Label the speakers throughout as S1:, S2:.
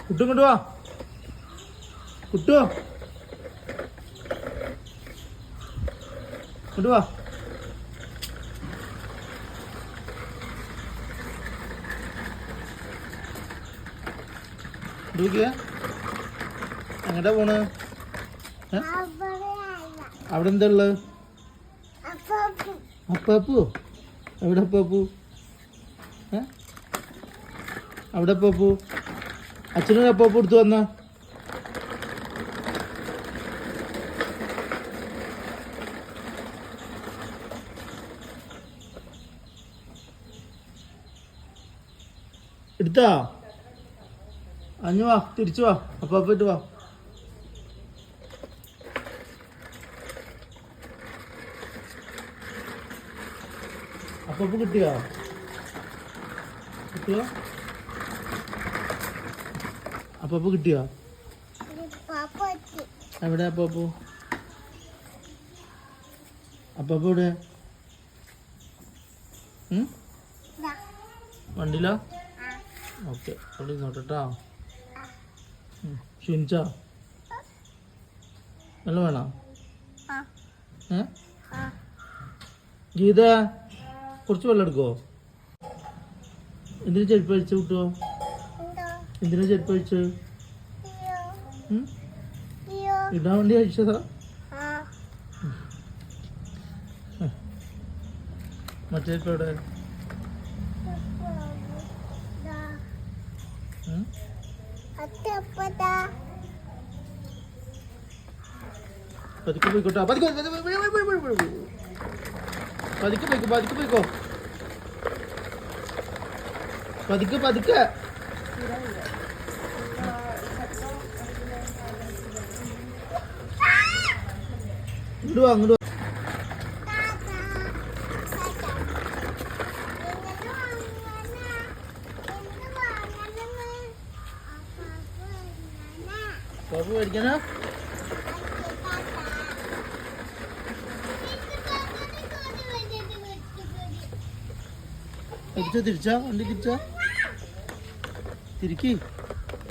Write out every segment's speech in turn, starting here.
S1: കുട്ടു ഇങ്ങോട്ട് വാ. കുട്ടു ഇങ്ങോട്ട് വാ. എങ്ങോട്ടാ പോണ്? അവിടെ എന്താ ഉള്ളത്? അപ്പാപ്പു എവിടെ? അപ്പാപ്പു അവിടെ അപ്പാപ്പു അച്ഛനും അപ്പാപ്പു എടുത്തു വന്ന എടുത്താ? അഞ്ഞു വാ, തിരിച്ചു വാ, അപ്പാപ്പ വാ. അപ്പാപ്പു കിട്ടിയോ? കിട്ടിയോ? അപ്പാപ്പു കിട്ടിയോ? എവിടെ അപ്പാപ്പു? അപ്പാപ്പു എവിടെ? വണ്ടിയിലോ? ഓക്കെ, അവിടെ നോട്ടോ. ക്ഷീണിച്ചോ? വെള്ളം വേണോ? ഗീത കുറച്ച് വെള്ളം എടുക്കോ? എന്തിനാ ചെരുപ്പ് അഴിച്ചു കിട്ടുമോ? എന്തിനാ ചെരുപ്പ് അഴിച്ച്? ഇടാൻ വേണ്ടി അഴിച്ചതാ? മറ്റേ ഇപ്പൊ എവിടെ? പതുക്കെ പോയിക്കോട്ടോ, പതുക്കെ പോയിക്കോ, പതുക്കെ. ഇങ്ങോട്ട് വാ, ഇങ്ങോട്ട് വാ. ബാബു മേടിക്കാനാ? തിരിച്ചാ വണ്ടി തിരിച്ചാ? തിരിക്കി,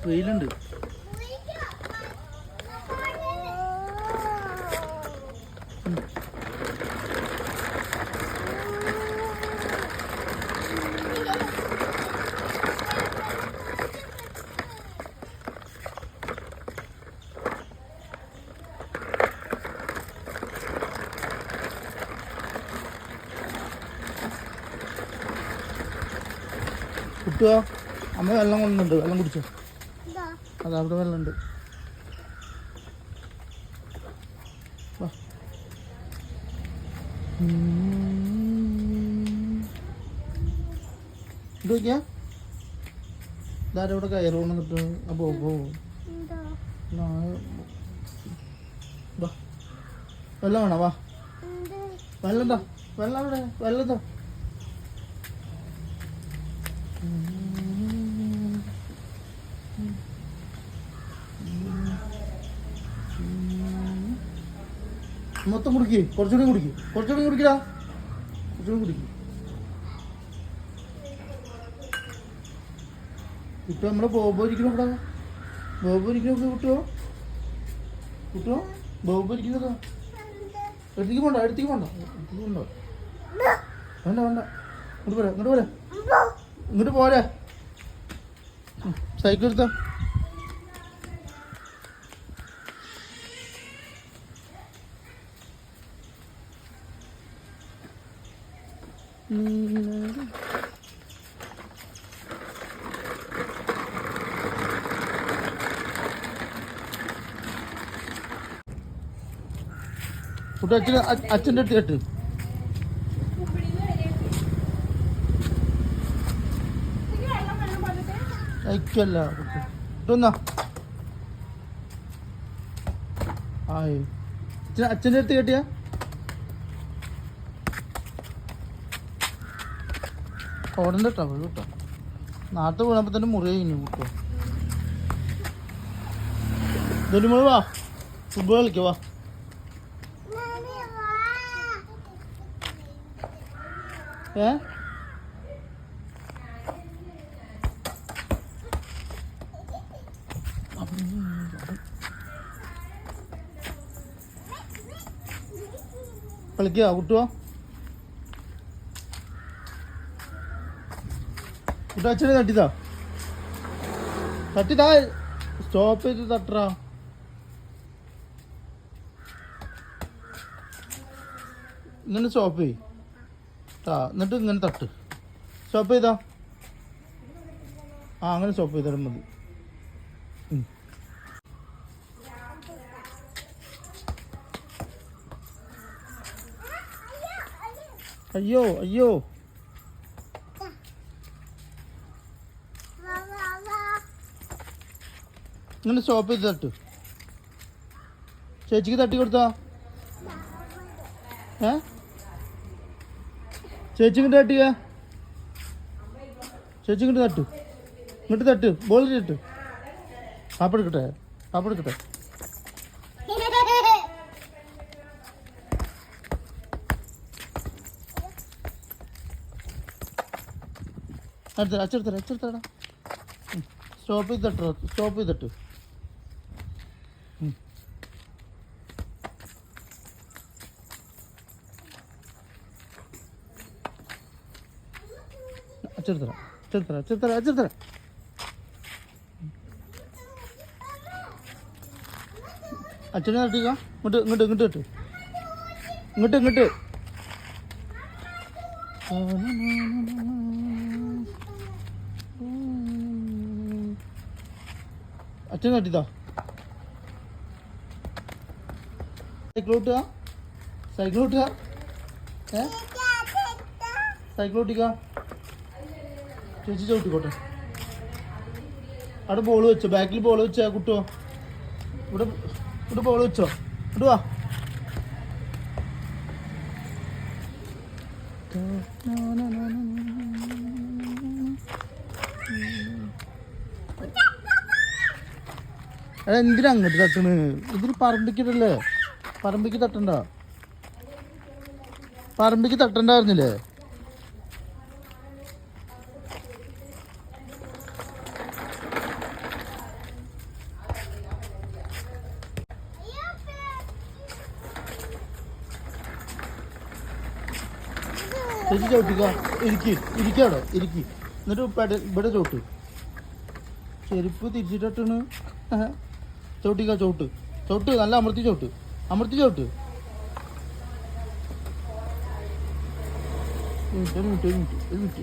S1: വെയിലുണ്ട്. കുട്ടുവോ? അമ്മ വെള്ളം കൊണ്ടുണ്ട്, വെള്ളം കുടിച്ചോ. അതവിടെ വെള്ളമുണ്ട്. നോക്കിയാ ഇതാരവിടെ കയറുകൊണ്ട് നിന്നിട്ട് അപ്പോ വെള്ളം വേണോ? വാ, വെള്ളം എന്താ? വെള്ളം അവിടെ, വെള്ളം എന്താ? മൊത്തം കുടിക്ക്, കുറച്ചുകൂടി കുടിക്കടാ, കുറച്ചുകൂടി കുടിക്കും. ഇപ്പൊ നമ്മള് ബോബോരിക്കണോ? ഇവിടെ ബോബോരിക്കണൊക്കെ കിട്ടുമോ? ബോബോരിക്കുന്നതാ. എടുത്തേക്ക് പോണ്ട. വേണ്ട, ഇങ്ങോട്ട് പോരെ. സൈക്കിൾ എടുത്തോ. അച്ഛൻ്റെ അടുത്ത് കേട്ട് അയക്കല്ല ഇട്ടൊന്നാ. ആയി അച്ഛൻ്റെ അടുത്ത് കേട്ടിയാ? ഓടണ്ട കേട്ടോ, കേട്ടോ. നാട്ടിൽ വീണപ്പോൾ തന്നെ മുറി കഴിഞ്ഞു കേട്ടോ. ധനുമോള് വാ, ഫുട്ബോൾ കളിക്കുക. വാ, കളിക്കുക കുട്ടുവോ കുട്ട അച്ഛനെ തട്ടിതാ സ്റ്റോപ്പ് ചെയ്ത് തട്ടറാ. ഇങ്ങനെ സ്റ്റോപ്പ് ചെയ് എന്നിട്ട് ഇങ്ങനെ തട്ട്. സ്റ്റോപ്പ് ചെയ്താ അങ്ങനെ സ്റ്റോപ്പ് ചെയ്താലും മതി. അയ്യോ അയ്യോ ഇങ്ങനെ സ്റ്റോപ്പ് ചെയ്ത് തട്ട്. ചേച്ചിക്ക് തട്ടി കൊടുത്താ ചേച്ചി ഇങ്ങോട്ട് തട്ടിയ ചേച്ചി ഇങ്ങോട്ട് തട്ടു. ഇങ്ങോട്ട് തട്ട് ബോൾ തട്ട്. പാപ്പെടുക്കട്ടെ പാപ്പെടുക്കട്ടെ. അച്ചെടുത്തടാ സ്റ്റോപ്പ് ചെയ്ത് തട്ടോ. സ്റ്റോപ്പ് ചെയ്ത് തട്ട്. അച്ചെടുത്തരാ. അച്ഛനെ തട്ടിക്ക. ഇങ്ങോട്ട് തട്ട്. ഇങ്ങോട്ട് അച്ഛൻ തട്ടിത്താ. സൈക്കിൾ ഓട്ടിക്ക. ചേച്ചി ചവിട്ടിക്കോട്ടെ. അവിടെ ബോൾ വെച്ചോ. ബാക്കിൽ ബോൾ വെച്ചാ കുട്ടോ. ഇവിടെ ബോൾ വെച്ചോ. ഇടുവാ. എന്തിനാ അങ്ങോട്ട് തട്ടണ്? ഇതിന് പറമ്പിക്കിട്ടല്ലേ. പറമ്പിക്ക് തട്ടണ്ടായിരുന്നില്ലേ? ചേച്ചി ചവിട്ടിക്ക. ഇരിക്കാടോ ഇരിക്കി. എന്നിട്ട് ഇവിടെ ചവിട്ട്. ചെരുപ്പ് തിരിച്ചിട്ടാണ്. ചവിട്ടിക്ക. ചവിട്ട് നല്ല അമർത്തി ചവിട്ട്. ഒരു മിനിറ്റ്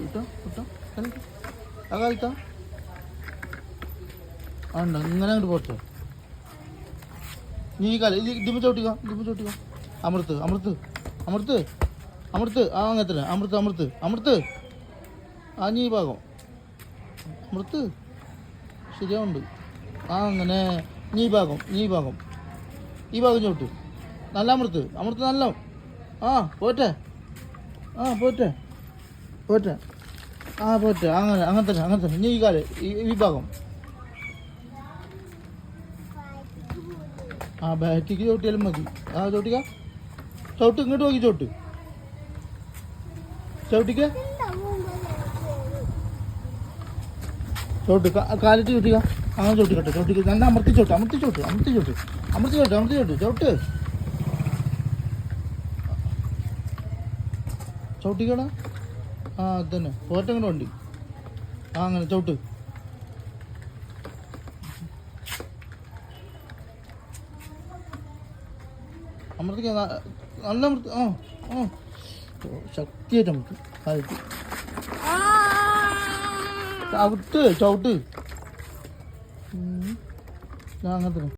S1: ഇട്ടോ. ആ കാലത്താ ഇങ്ങനെ അങ്ങോട്ട് പോട്ടെ. നീ കാല ഇതിമ്മ ചവിട്ടിക്ക. അമർത്ത്. അങ്ങനെ തന്നെ അമർത്ത്. നീ ഭാഗം അമർത്ത്. ശരിയാവുണ്ട്. അങ്ങനെ നീ ഭാഗം ഈ ഭാഗം ചോട്ട്. നല്ല അമർത്ത് നല്ല. പോട്ടെ. അങ്ങനെ തന്നെ. നീ ഈ കാല് ഈ ഭാഗം ബാക്കിക്ക് ചോട്ടിയാലും മതി. ചോട്ടിക്ക. ഇങ്ങോട്ട് നോക്കി ചവിട്ടിക്ക. കാലിട്ട് ചവിട്ടിക്ക. അങ്ങനെ ചവിട്ടിക്കട്ടെ. നല്ല അമർത്തി ചവിട്ട്. ചവിട്ടിക്കടാ. അതന്നെ പോറ്റങ്ങോട്ട് വണ്ടി. അങ്ങനെ ചവിട്ട്. അമർത്തിക്ക. നല്ല അമർത്തി. ശക്തിയായിട്ട് നമുക്ക് കാലിട്ട് ചവിട്ട്. അങ്ങനെ തന്നെ.